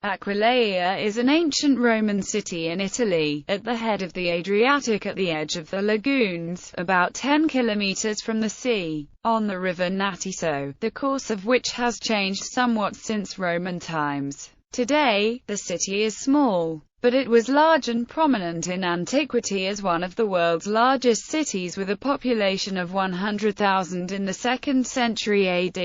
Aquileia is an ancient Roman city in Italy, at the head of the Adriatic at the edge of the lagoons, about 10 kilometers from the sea, on the river Natiso, the course of which has changed somewhat since Roman times. Today, the city is small, but it was large and prominent in antiquity as one of the world's largest cities with a population of 100,000 in the 2nd century AD,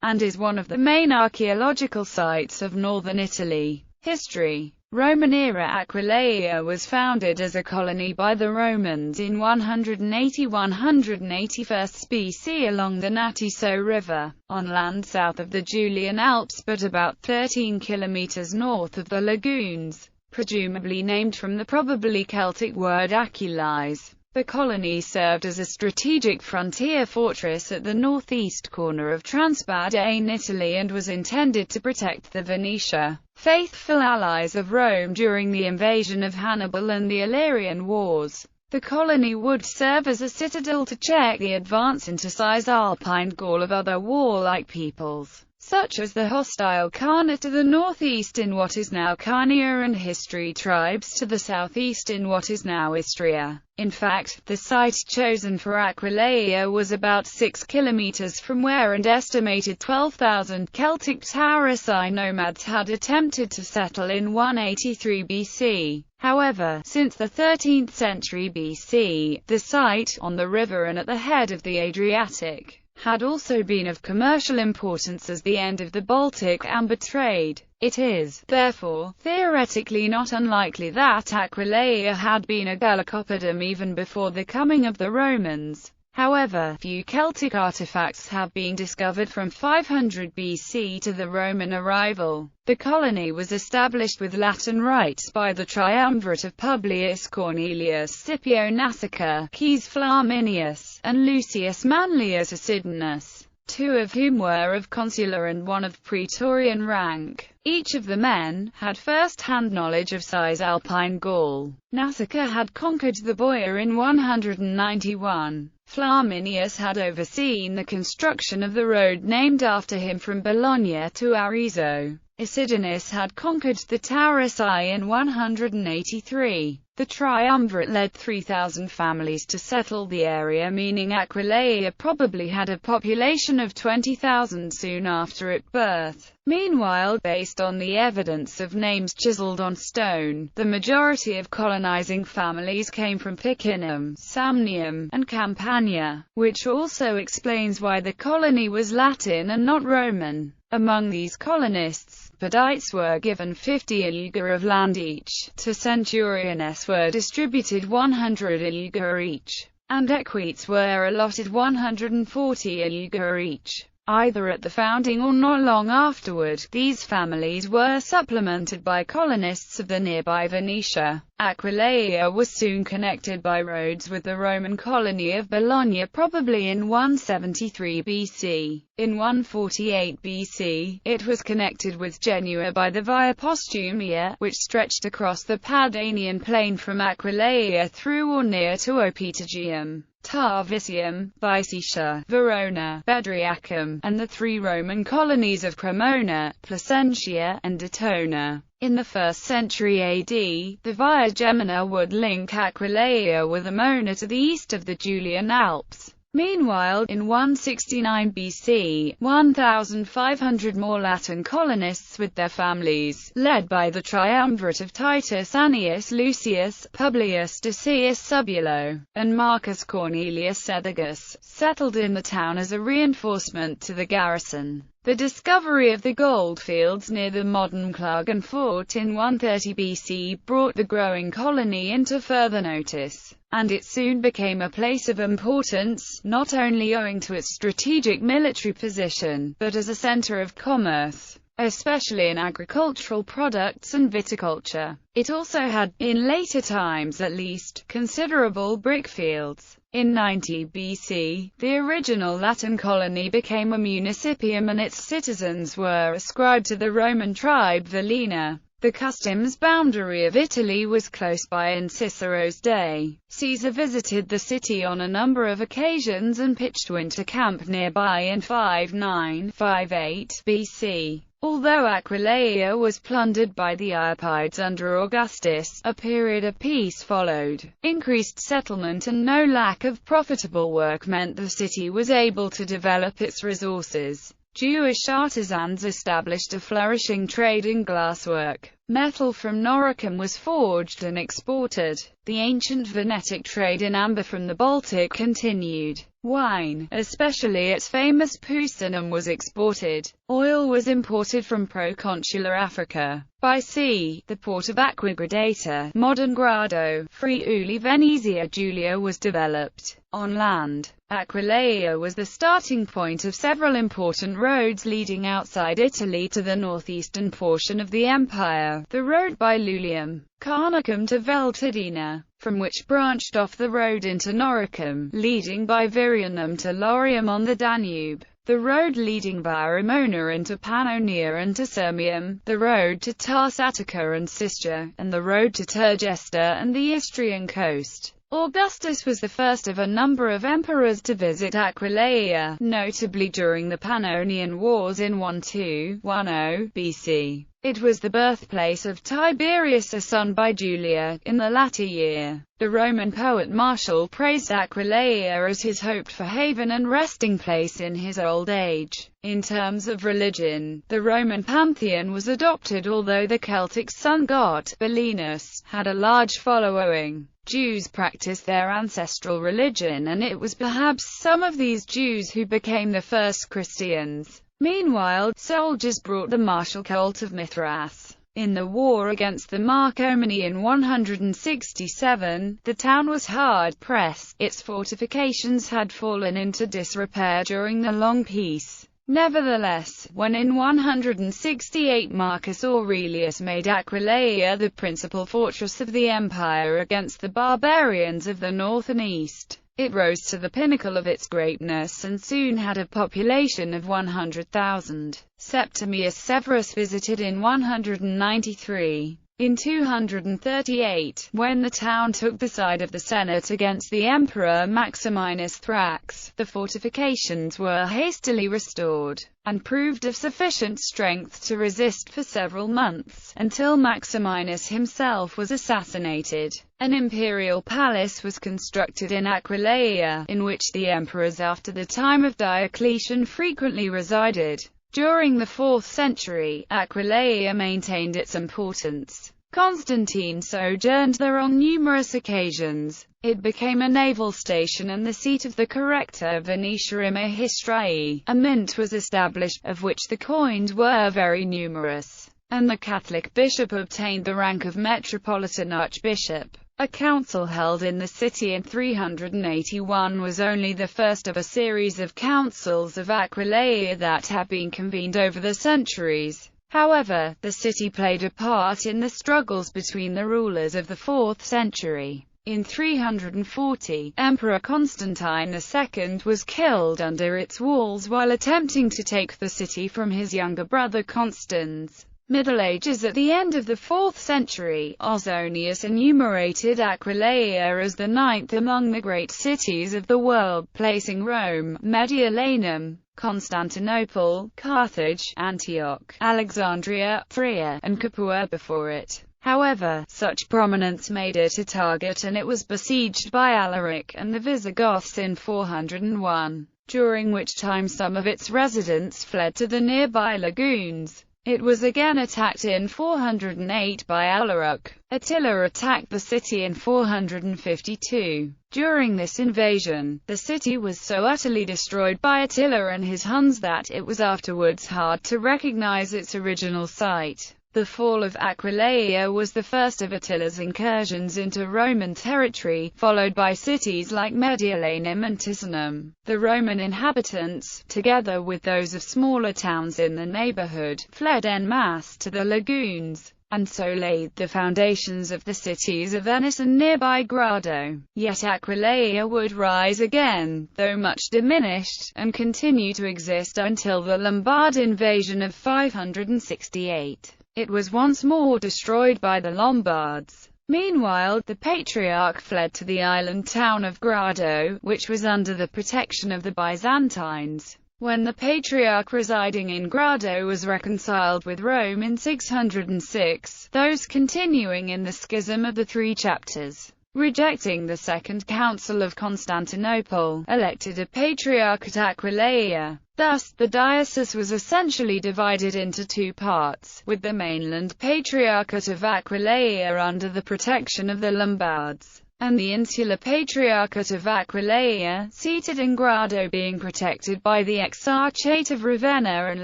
and is one of the main archaeological sites of northern Italy. History. Roman-era Aquileia was founded as a colony by the Romans in 180–181 BC along the Natiso River, on land south of the Julian Alps but about 13 kilometers north of the lagoons, presumably named from the probably Celtic word Aquileia. The colony served as a strategic frontier fortress at the northeast corner of Transalpine Italy and was intended to protect the Venetia, faithful allies of Rome during the invasion of Hannibal and the Illyrian Wars. The colony would serve as a citadel to check the advance into Cisalpine Gaul of other warlike peoples, such as the hostile Carna to the northeast in what is now Carnia and history tribes to the southeast in what is now Istria. In fact, the site chosen for Aquileia was about 6 kilometers from where an estimated 12,000 Celtic Taurasi nomads had attempted to settle in 183 BC. However, since the 13th century BC, the site, on the river and at the head of the Adriatic, had also been of commercial importance as the end of the Baltic amber trade. It is, therefore, theoretically not unlikely that Aquileia had been a Gallicoponym even before the coming of the Romans. However, few Celtic artifacts have been discovered from 500 BC to the Roman arrival. The colony was established with Latin rites by the triumvirate of Publius Cornelius Scipio Nasica, Caius Flaminius, and Lucius Manlius Acidinus, two of whom were of consular and one of praetorian rank. Each of the men had first-hand knowledge of Cisalpine Gaul. Nasica had conquered the Boyar in 191. Flaminius had overseen the construction of the road named after him from Bologna to Arezzo. Acidinus had conquered the Taurasi in 183. The triumvirate led 3,000 families to settle the area, meaning Aquileia probably had a population of 20,000 soon after its birth. Meanwhile, based on the evidence of names chiseled on stone, the majority of colonizing families came from Picenum, Samnium, and Campania, which also explains why the colony was Latin and not Roman. Among these colonists, Pedites were given 50 iuga of land each, to centuriones were distributed 100 iuga each, and equites were allotted 140 iuga each. Either at the founding or not long afterward, these families were supplemented by colonists of the nearby Venetia. Aquileia was soon connected by roads with the Roman colony of Bologna, probably in 173 BC. In 148 BC, it was connected with Genoa by the Via Postumia, which stretched across the Padanian plain from Aquileia through or near to Opetagium, Tarvisium, Bycetia, Verona, Bedriacum, and the three Roman colonies of Cremona, Placentia, and Detona. In the 1st century AD, the Via Gemina would link Aquileia with Emona to the east of the Julian Alps. Meanwhile, in 169 BC, 1,500 more Latin colonists with their families, led by the triumvirate of Titus Annius Lucius, Publius Decius Subulo, and Marcus Cornelius Cethegus, settled in the town as a reinforcement to the garrison. The discovery of the goldfields near the modern Klagen fort in 130 BC brought the growing colony into further notice, and it soon became a place of importance, not only owing to its strategic military position, but as a center of commerce, especially in agricultural products and viticulture. It also had, in later times at least, considerable brickfields. In 90 BC, the original Latin colony became a municipium and its citizens were ascribed to the Roman tribe Velina. The customs boundary of Italy was close by in Cicero's day. Caesar visited the city on a number of occasions and pitched winter camp nearby in 59–58 BC. Although Aquileia was plundered by the Iapydes under Augustus, a period of peace followed. Increased settlement and no lack of profitable work meant the city was able to develop its resources. Jewish artisans established a flourishing trade in glasswork. Metal from Noricum was forged and exported. The ancient Venetic trade in amber from the Baltic continued. Wine, especially its famous Pusinum, was exported. Oil was imported from proconsular Africa. By sea, the port of Aquagradata, modern Grado, Friuli Venezia Giulia, was developed. On land, Aquileia was the starting point of several important roads leading outside Italy to the northeastern portion of the empire. The road by Lullium, Carnicum to Veltadina, from which branched off the road into Noricum, leading by Virianum to Laurium on the Danube. The road leading via Emona into Pannonia and to Sirmium, the road to Tars Attica and Sistia, and the road to Tergesta and the Istrian coast. Augustus was the first of a number of emperors to visit Aquileia, notably during the Pannonian Wars in 1210 BC. It was the birthplace of Tiberius, a son by Julia, in the latter year. The Roman poet Martial praised Aquileia as his hoped-for haven and resting place in his old age. In terms of religion, the Roman pantheon was adopted, although the Celtic sun god, Belinus, had a large following. Jews practiced their ancestral religion, and it was perhaps some of these Jews who became the first Christians. Meanwhile, soldiers brought the martial cult of Mithras. In the war against the Marcomanni in 167, the town was hard-pressed. Its fortifications had fallen into disrepair during the long peace. Nevertheless, when in 168 Marcus Aurelius made Aquileia the principal fortress of the empire against the barbarians of the north and east, it rose to the pinnacle of its greatness and soon had a population of 100,000. Septimius Severus visited in 193. In 238, when the town took the side of the Senate against the Emperor Maximinus Thrax, the fortifications were hastily restored, and proved of sufficient strength to resist for several months, until Maximinus himself was assassinated. An imperial palace was constructed in Aquileia, in which the emperors after the time of Diocletian frequently resided. During the 4th century, Aquileia maintained its importance. Constantine sojourned there on numerous occasions. It became a naval station and the seat of the Corrector Venetiae Histriae. A mint was established, of which the coins were very numerous, and the Catholic bishop obtained the rank of Metropolitan Archbishop. A council held in the city in 381 was only the first of a series of councils of Aquileia that have been convened over the centuries. However, the city played a part in the struggles between the rulers of the 4th century. In 340, Emperor Constantine II was killed under its walls while attempting to take the city from his younger brother Constans. Middle Ages. At the end of the 4th century, Ausonius enumerated Aquileia as the 9th among the great cities of the world, placing Rome, Mediolanum, Constantinople, Carthage, Antioch, Alexandria, Phrygia, and Capua before it. However, such prominence made it a target, and it was besieged by Alaric and the Visigoths in 401, during which time some of its residents fled to the nearby lagoons. It was again attacked in 408 by Alaric. Attila attacked the city in 452. During this invasion, the city was so utterly destroyed by Attila and his Huns that it was afterwards hard to recognize its original site. The fall of Aquileia was the first of Attila's incursions into Roman territory, followed by cities like Mediolanum and Ticinum. The Roman inhabitants, together with those of smaller towns in the neighborhood, fled en masse to the lagoons, and so laid the foundations of the cities of Venice and nearby Grado. Yet Aquileia would rise again, though much diminished, and continue to exist until the Lombard invasion of 568. It was once more destroyed by the Lombards. Meanwhile, the Patriarch fled to the island town of Grado, which was under the protection of the Byzantines. When the Patriarch residing in Grado was reconciled with Rome in 606, those continuing in the schism of the three chapters, rejecting the Second Council of Constantinople, elected a Patriarch at Aquileia. Thus, the diocese was essentially divided into two parts, with the mainland Patriarchate of Aquileia under the protection of the Lombards, and the insular Patriarchate of Aquileia, seated in Grado, being protected by the Exarchate of Ravenna and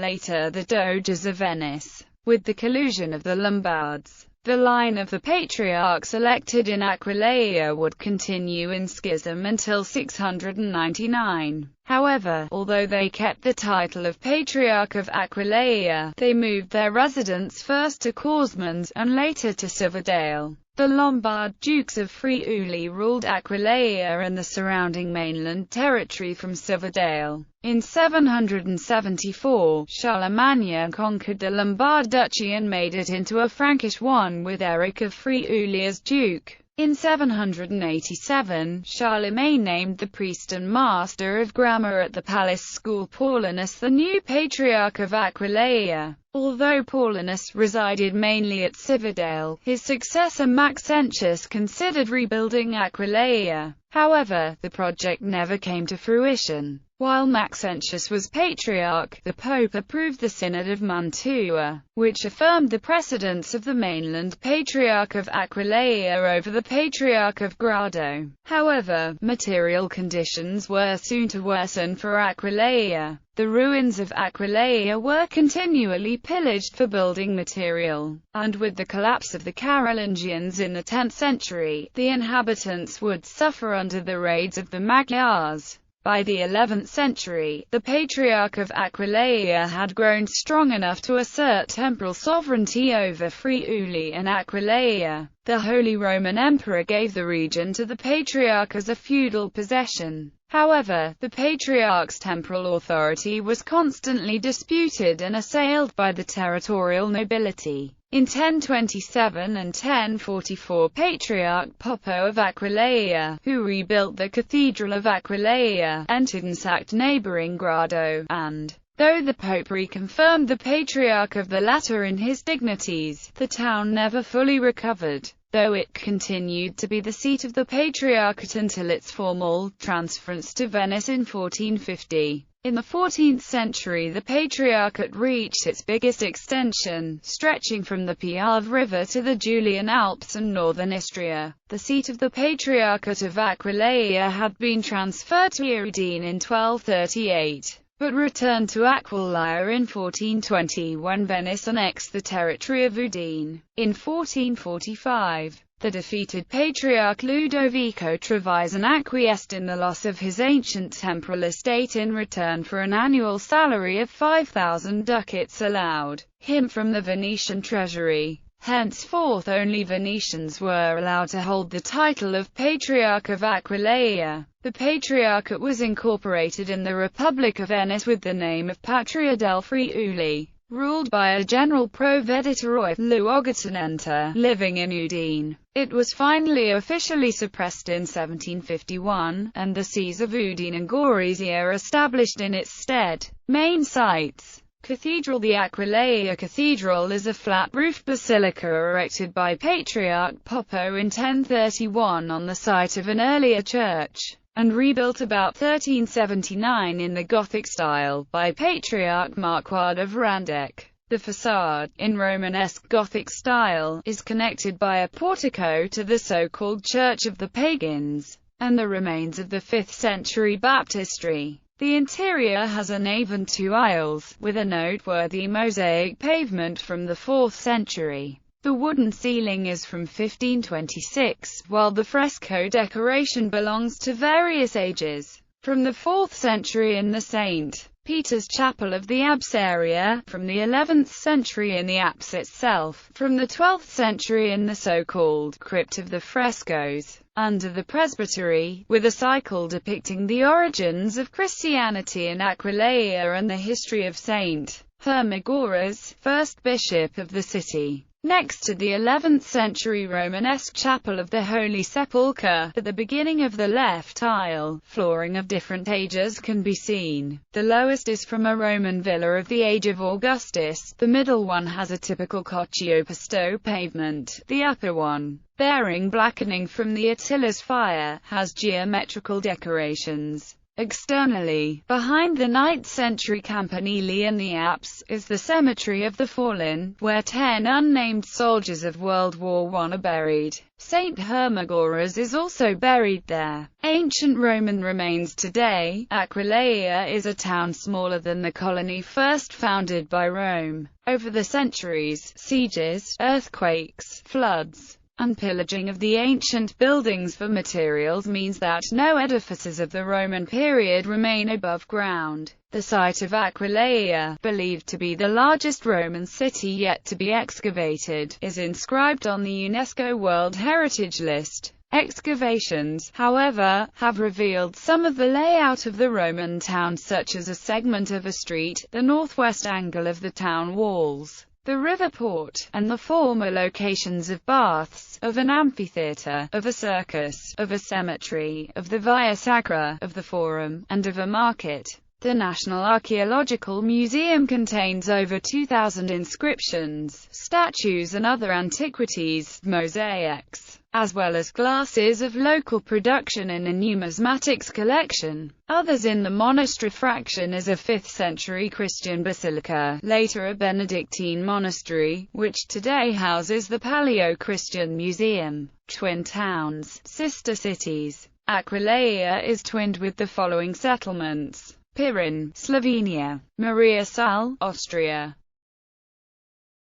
later the Doges of Venice. With the collusion of the Lombards, the line of the patriarchs elected in Aquileia would continue in schism until 699. However, although they kept the title of Patriarch of Aquileia, they moved their residence first to Corsmans, and later to Cividale. The Lombard Dukes of Friuli ruled Aquileia and the surrounding mainland territory from Cividale. In 774, Charlemagne conquered the Lombard Duchy and made it into a Frankish one with Eric of Friuli as duke. In 787, Charlemagne named the priest and master of grammar at the palace school Paulinus the new Patriarch of Aquileia. Although Paulinus resided mainly at Cividale, his successor Maxentius considered rebuilding Aquileia. However, the project never came to fruition. While Maxentius was Patriarch, the Pope approved the Synod of Mantua, which affirmed the precedence of the mainland Patriarch of Aquileia over the Patriarch of Grado. However, material conditions were soon to worsen for Aquileia. The ruins of Aquileia were continually pillaged for building material, and with the collapse of the Carolingians in the 10th century, the inhabitants would suffer under the raids of the Magyars. By the 11th century, the Patriarch of Aquileia had grown strong enough to assert temporal sovereignty over Friuli and Aquileia. The Holy Roman Emperor gave the region to the Patriarch as a feudal possession. However, the Patriarch's temporal authority was constantly disputed and assailed by the territorial nobility. In 1027 and 1044, Patriarch Poppo of Aquileia, who rebuilt the Cathedral of Aquileia, entered and sacked neighboring Grado, and, though the Pope reconfirmed the Patriarch of the latter in his dignities, the town never fully recovered, though it continued to be the seat of the Patriarchate until its formal transference to Venice in 1450. In the 14th century, the Patriarchate reached its biggest extension, stretching from the Piave River to the Julian Alps and northern Istria. The seat of the Patriarchate of Aquileia had been transferred to Udine in 1238, but returned to Aquileia in 1420 when Venice annexed the territory of Udine. In 1445, the defeated Patriarch Ludovico Trevisan acquiesced in the loss of his ancient temporal estate in return for an annual salary of 5,000 ducats allowed him from the Venetian treasury. Henceforth only Venetians were allowed to hold the title of Patriarch of Aquileia. The Patriarchate was incorporated in the Republic of Venice with the name of Patria del Friuli, ruled by a general proveditore, luogotenente, living in Udine. It was finally officially suppressed in 1751, and the sees of Udine and Gorizia established in its stead. Main sites. Cathedral. The Aquileia Cathedral is a flat-roofed basilica erected by Patriarch Poppo in 1031 on the site of an earlier church, and rebuilt about 1379 in the Gothic style by Patriarch Marquard of Randec. The facade, in Romanesque Gothic style, is connected by a portico to the so-called Church of the Pagans, and the remains of the 5th century baptistry. The interior has a nave and 2 aisles, with a noteworthy mosaic pavement from the 4th century. The wooden ceiling is from 1526, while the fresco decoration belongs to various ages, from the 4th century in the St. Peter's Chapel of the Abseria, from the 11th century in the apse itself, from the 12th century in the so-called crypt of the frescoes, under the presbytery, with a cycle depicting the origins of Christianity in Aquileia and the history of Saint Hermagoras, first bishop of the city. next to the 11th century Romanesque Chapel of the Holy Sepulchre. At the beginning of the left aisle, flooring of different ages can be seen. The lowest is from a Roman villa of the age of Augustus, the middle one has a typical Cacio-Pasto pavement, the upper one, bearing blackening from the Attila's fire, has geometrical decorations. Externally, behind the 9th century campanile and the apse, is the Cemetery of the Fallen, where 10 unnamed soldiers of World War I are buried. St. Hermagoras is also buried there. Ancient Roman remains today. Aquileia is a town smaller than the colony first founded by Rome. Over the centuries, sieges, earthquakes, floods, and pillaging of the ancient buildings for materials means that no edifices of the Roman period remain above ground. The site of Aquileia, believed to be the largest Roman city yet to be excavated, is inscribed on the UNESCO World Heritage List. Excavations, however, have revealed some of the layout of the Roman town, such as a segment of a street, the northwest angle of the town walls, the river port, and the former locations of baths, of an amphitheatre, of a circus, of a cemetery, of the Via Sacra, of the Forum, and of a market. The National Archaeological Museum contains over 2,000 inscriptions, statues and other antiquities, mosaics, as well as glasses of local production in a numismatics collection. Others in the monastery fraction is a 5th century Christian basilica, later a Benedictine monastery, which today houses the Paleo-Christian Museum. Twin towns, sister cities. Aquileia is twinned with the following settlements: Pirin, Slovenia; Mariasal, Austria;